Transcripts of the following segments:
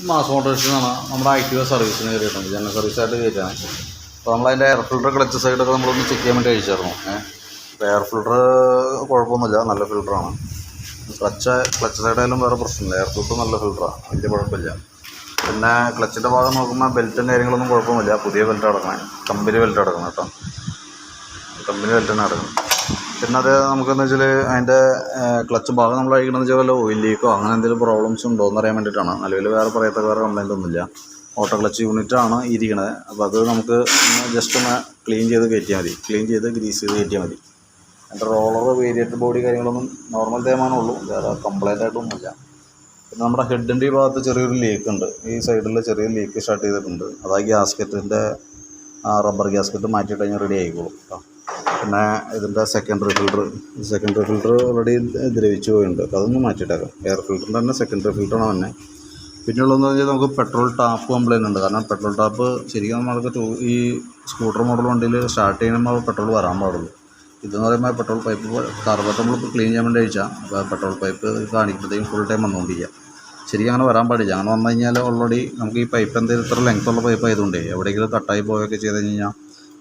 Mass മോട്ടോഴ്സിനാണ് നമ്മുടെ Activa സർവീസിന് കയറിയിട്ടുണ്ട്. ജനറൽ സർവീസായിട്ട് കയറ്റാണ്. അപ്പോൾ നമ്മളതിൻ്റെ എയർ ഫിൽറ്റർ ക്ലച്ച് സൈഡൊക്കെ നമ്മളൊന്ന് ചെക്ക് ചെയ്യാൻ വേണ്ടി അയച്ചായിരുന്നു. അപ്പോൾ എയർ ഫിൽറ്റർ കുഴപ്പമൊന്നുമില്ല, നല്ല ഫിൽറ്ററാണ്. ക്ലച്ച് സൈഡായാലും വേറെ പ്രശ്നമില്ല. എയർ ഫിൽറ്റർ നല്ല ഫിൽറ്ററാണ്, വലിയ കുഴപ്പമില്ല. പിന്നെ ക്ലച്ചിൻ്റെ ഭാഗം നോക്കുമ്പോൾ ബെൽറ്റും കാര്യങ്ങളൊന്നും കുഴപ്പമൊന്നുമില്ല. പുതിയ ബെൽറ്റ് അടക്കണം, കമ്പനി ബെൽറ്റ് അടക്കണം കേട്ടോ, കമ്പനി ബെൽറ്റ് തന്നെ അടക്കണം. പിന്നെ അത് നമുക്കെന്ന് വെച്ചാൽ അതിൻ്റെ ക്ലച്ച് ഭാഗം നമ്മൾ അഴിക്കണമെന്ന് വെച്ചാൽ വല്ല ഓയിൽ ലീക്കോ അങ്ങനെ എന്തെങ്കിലും പ്രോബ്ലംസ് ഉണ്ടോ എന്ന് അറിയാൻ വേണ്ടിയിട്ടാണ്. നിലവിൽ വേറെ വേറെ കംപ്ലൈൻ്റ് ഒന്നുമില്ല. ഓട്ടോ ക്ലച്ച് യൂണിറ്റാണ് ഇരിക്കണത്. അപ്പോൾ അത് നമുക്ക് ജസ്റ്റ് ഒന്ന് ക്ലീൻ ചെയ്ത് കയറ്റിയാൽ മതി, ക്ലീൻ ചെയ്ത് ഗ്രീസ് ചെയ്ത് കയറ്റിയാൽ മതി. അതിൻ്റെ റോളർ വേരിയേറ്റർ ബോഡി കാര്യങ്ങളൊന്നും നോർമൽ തേമാനമുള്ളൂ, വേറെ കംപ്ലൈൻ്റ് ആയിട്ടൊന്നുമില്ല. പിന്നെ നമ്മുടെ ഹെഡിൻ്റെ ഈ ഭാഗത്ത് ചെറിയൊരു ലീക്ക് ഉണ്ട്, ഈ സൈഡിൽ ചെറിയൊരു ലീക്ക് സ്റ്റാർട്ട് ചെയ്തിട്ടുണ്ട്. അത് ആ ഗ്യാസ്കറ്റിൻ്റെ റബ്ബർ ഗ്യാസ്കറ്റ് മാറ്റിയിട്ട് കഴിഞ്ഞാൽ റെഡി ആയിക്കോളും കേട്ടോ. പിന്നെ ഇതിൻ്റെ സെക്കൻഡറി ഫിൽറ്റർ ഓൾറെഡി ദ്രവിച്ചു പോയിട്ടുണ്ട്. അപ്പോൾ അതൊന്നും മാറ്റിയിട്ടേക്കാം. എയർ ഫിൽറ്ററിൻ്റെ തന്നെ സെക്കൻഡറി ഫിൽറ്ററാണ് തന്നെ. പിന്നെയുള്ളതെന്ന് പറഞ്ഞാൽ നമുക്ക് പെട്രോൾ ടാപ്പ് കംപ്ലൈൻ്റ് ഉണ്ട്. കാരണം പെട്രോൾ ടാപ്പ് ശരിക്കും നമ്മൾക്ക് ഈ സ്കൂട്ടർ മോഡൽ വണ്ടിയിൽ സ്റ്റാർട്ട് ചെയ്യുമ്പോൾ പെട്രോൾ വരാൻ പാടുള്ളൂ. ഇതെന്ന് പറയുമ്പോൾ പെട്രോൾ പൈപ്പ് കാർബറേറ്റർ നമ്മളിപ്പോൾ ക്ലീൻ ചെയ്യാൻ വേണ്ടി അയച്ചാൽ അപ്പോൾ പെട്രോൾ പൈപ്പ് കാണിക്കുമ്പോഴത്തേക്കും ഫുൾ ടൈം വന്നുകൊണ്ടിരിക്കുക. ശരിക്കും അങ്ങനെ വരാൻ പാടില്ല. അങ്ങനെ വന്നു കഴിഞ്ഞാൽ ഓൾറെഡി നമുക്ക് ഈ പൈപ്പ് എന്തെങ്കിലും ഇത്ര ലെങ്ത്തുള്ള പൈപ്പ് ആയതുകൊണ്ടേ എവിടെയെങ്കിലും തട്ടായി പോവുകയൊക്കെ ചെയ്ത് കഴിഞ്ഞാൽ,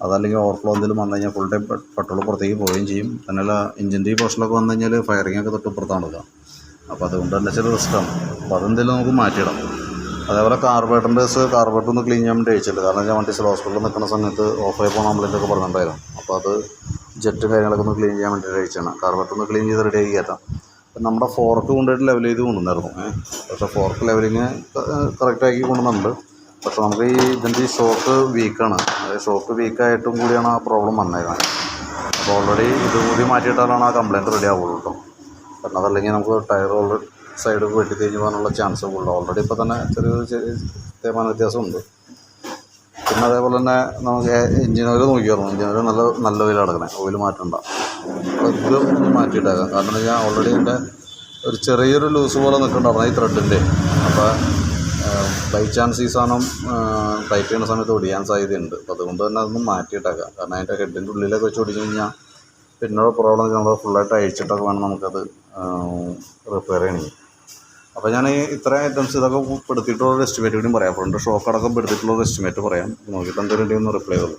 അതല്ലെങ്കിൽ ഓവർഫ്ലോ എന്തെങ്കിലും വന്നു കഴിഞ്ഞാൽ ഫുൾ ടൈം പെട്രോൾ പുറത്തേക്ക് പോവുകയും ചെയ്യും. തന്നെയല്ല എഞ്ചിൻ്റെ ഈ പോർഷനൊക്കെ വന്നു കഴിഞ്ഞാൽ ഫയറിങ്ങൊക്കെ തൊട്ട് പുറത്താണ് എടുക്കുക. അപ്പോൾ അതുകൊണ്ട് തന്നെ ചില റിസ്ക്കാണ്. അപ്പോൾ അതെന്തെങ്കിലും നമുക്ക് മാറ്റിയിടാം. അതേപോലെ കാർബറേറ്റർ ഒന്ന് ക്ലീൻ ചെയ്യാൻ വേണ്ടി അയച്ചില്ല. കാരണം ഞാൻ വണ്ടി ഹോസ്പിറ്റലിൽ നിൽക്കുന്ന സമയത്ത് ഓഫായി പോകുന്ന കംപ്ലൈൻ്റൊക്കെ പറഞ്ഞിട്ടുണ്ടായിരുന്നു. അപ്പോൾ അത് ജെറ്റ് കാര്യങ്ങളൊക്കെ ഒന്ന് ക്ലീൻ ചെയ്യാൻ വേണ്ടി അയച്ചാണ്. കാർബറേറ്റർ ഒന്ന് ക്ലീൻ ചെയ്ത് റെഡിയാക്കി കയറ്റാം. നമ്മുടെ ഫോർക്ക് കൊണ്ടുപോയിട്ട് ലെവൽ ചെയ്ത് കൊണ്ടുവന്നായിരുന്നു. പക്ഷേ ഫോർക്ക് ലെവലിങ് കറക്റ്റാക്കി കൊണ്ടുവന്നിട്ടുണ്ട്. പക്ഷേ നമുക്ക് ഇതിൻ്റെ ഈ ഷോക്ക് വീക്കാണ്. അതായത് ഷോക്ക് വീക്കായിട്ടും കൂടിയാണ് ആ പ്രോബ്ലം വന്നേക്കുന്നത്. അപ്പോൾ ഓൾറെഡി ഇത് കൂടി മാറ്റിയിട്ടാലാണ് ആ കംപ്ലൈൻറ്റ് റെഡി ആവുള്ളൂ കേട്ടോ. കാരണം അതല്ലെങ്കിൽ നമുക്ക് ടയർ സൈഡ് വെട്ടി തേഞ്ഞ് പോകാനുള്ള ചാൻസ് കൂടുതൽ. ഓൾറെഡി ഇപ്പോൾ തന്നെ ചെറിയ തേമാന വ്യത്യാസമുണ്ട്. പിന്നെ അതേപോലെ തന്നെ നമുക്ക് എഞ്ചിൻ ഓയിൽ നോക്കിയായിരുന്നു. എഞ്ചിൻ ഓയിൽ നല്ല ഓയിൽ അടക്കണേ, ഓയിൽ മാറ്റണ്ട. അപ്പോൾ ഇത് ഒന്ന് മാറ്റിയിട്ടേക്കാം. കാരണം എന്താ വെച്ചാൽ ഓൾറെഡി എൻ്റെ ഒരു ചെറിയൊരു ലൂസ് പോലെ നിൽക്കുന്നുണ്ടായിരുന്നു ഈ ത്രെഡിൻ്റെ. അപ്പോൾ ബൈ ചാൻസ് ഈ സാധനം ടൈറ്റ് ചെയ്യുന്ന സമയത്ത് ഒടിയാൻ സാധ്യതയുണ്ട്. അപ്പോൾ അതുകൊണ്ട് തന്നെ അതൊന്നും മാറ്റിയിട്ടേക്കാം. കാരണം അതിൻ്റെ ഹെഡിൻ്റെ ഉള്ളിലൊക്കെ വെച്ച് ഒടിച്ചു കഴിഞ്ഞാൽ പിന്നെ പ്രോബ്ലം നമ്മൾ ഫുള്ളായിട്ട് അഴിച്ചിട്ടൊക്കെ വേണം നമുക്കത് റിപ്പയർ ചെയ്യണമെങ്കിൽ. അപ്പോൾ ഞാൻ ഇത്ര ഐറ്റംസ് ഇതൊക്കെ പെടുത്തിയിട്ടുള്ളൊരു എസ്റ്റിമേറ്റ് കൂടി പറയാം. ഫ്രണ്ട് ഷോക്ക് അടക്കം പെടുത്തിയിട്ടുള്ളൊരു എസ്റ്റിമേറ്റ് പറയാം. നോക്കിയിട്ട് എന്തെങ്കിലും ഒന്ന് റിപ്ലൈ ചെയ്തോളൂ.